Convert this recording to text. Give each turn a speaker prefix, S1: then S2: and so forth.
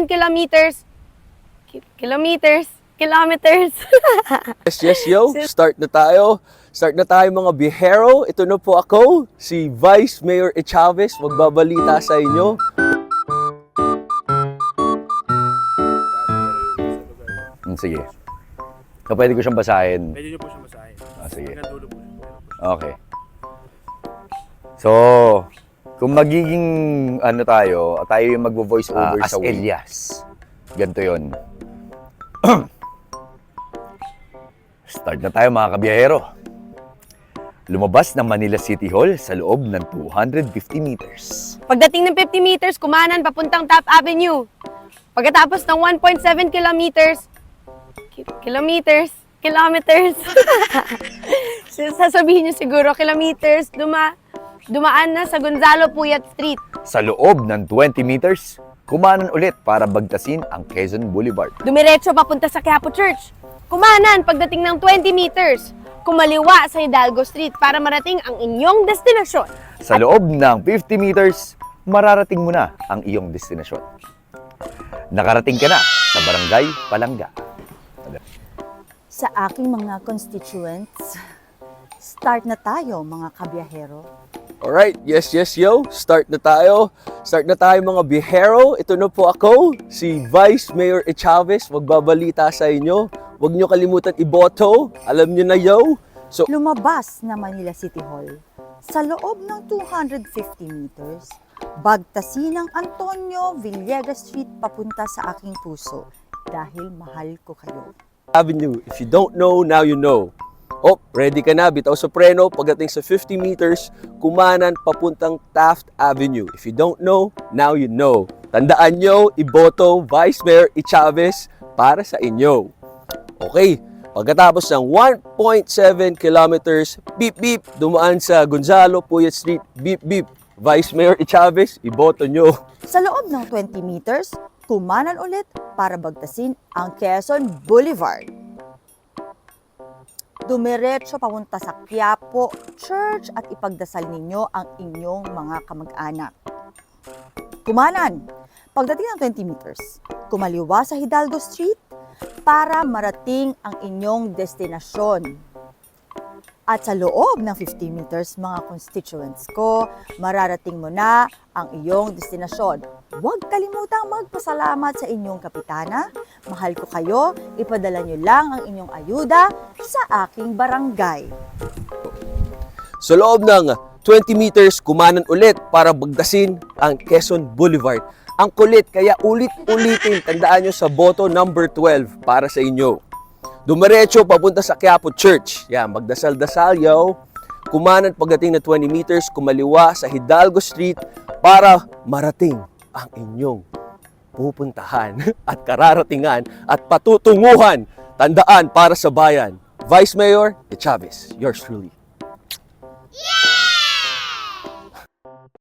S1: kilometers. Kilometers.
S2: Yes, yo. Start na tayo. Start na tayo mga biyahero. Ito na po ako, si Vice Mayor Chavez. Magbabalita sa inyo. Sige. So, pwede ko siyang basahin.
S3: Pwede nyo po siyang basahin.
S2: Sige.
S3: Hanggang dulo po siya.
S2: Okay. So, kung magiging tayo yung magvo-voice over
S4: As
S2: sa way.
S4: Elias.
S2: Ganito yun.
S4: Start na tayo mga kabiyahero. Lumabas ng Manila City Hall sa loob ng 250 meters.
S1: Pagdating ng 50 meters, kumanan papuntang Taft Avenue. Pagkatapos ng 1.7 kilometers. Sasabihin niyo siguro, kilometers, dumaan na sa Gonzalo Puyat Street.
S4: Sa loob ng 20 meters, kumanan ulit para bagtasin ang Quezon Boulevard.
S1: Dumiretso papunta sa Quiapo Church. Kumanan pagdating ng 20 meters. Kumaliwa sa Hidalgo Street para marating ang inyong destinasyon.
S4: Sa loob ng 50 meters, mararating mo na ang iyong destinasyon. Nakarating ka na sa Barangay Palangga.
S5: Sa aking mga constituents, start na tayo mga kabiyahero.
S2: Alright, yes, yo. Start na tayo. Start na tayo mga biyahero. Ito na po ako, si Vice Mayor Chavez. Magbabalita sa inyo. Huwag nyo kalimutan iboto. Alam nyo na, yo. So,
S5: Lumabas na Manila City Hall sa loob ng 250 meters, bagtasin ang Antonio Villegas Street papunta sa aking puso dahil mahal ko kayo.
S2: Avenue. If you don't know, now you know. Oh, ready ka na. Bitaw sa preno. Pagdating sa 50 meters, kumanan papuntang Taft Avenue. If you don't know, now you know. Tandaan nyo, iboto Vice Mayor Chavez para sa inyo. Okay, pagkatapos ng 1.7 kilometers, beep beep, dumaan sa Gonzalo Puyat Street, beep beep. Vice Mayor Chavez, iboto nyo.
S5: Sa loob ng 20 meters, kumanan ulit para bagtasin ang Quezon Boulevard. Dumiretso papunta sa Quiapo Church at ipagdasal ninyo ang inyong mga kamag-anak. Kumanan, pagdating ng 20 meters, kumaliwa sa Hidalgo Street para marating ang inyong destinasyon. At sa loob ng 50 meters, mga constituents ko, mararating mo na ang iyong destinasyon. Huwag kalimutang magpasalamat sa inyong kapitana. Mahal ko kayo, ipadala nyo lang ang inyong ayuda sa aking barangay.
S2: Sa loob ng 20 meters, kumanan ulit para bagdasin ang Quezon Boulevard. Ang kulit, kaya ulit-ulitin. Tandaan nyo sa boto number 12 para sa inyo. Dumiretso papunta sa Quiapo Church. Yan, magdasal-dasal, yo. Kumanan pagdating na 20 meters, kumaliwa sa Hidalgo Street para marating ang inyong pupuntahan at kararatingan at patutunguhan. Tandaan para sa bayan. Vice Mayor Chavez, yours truly.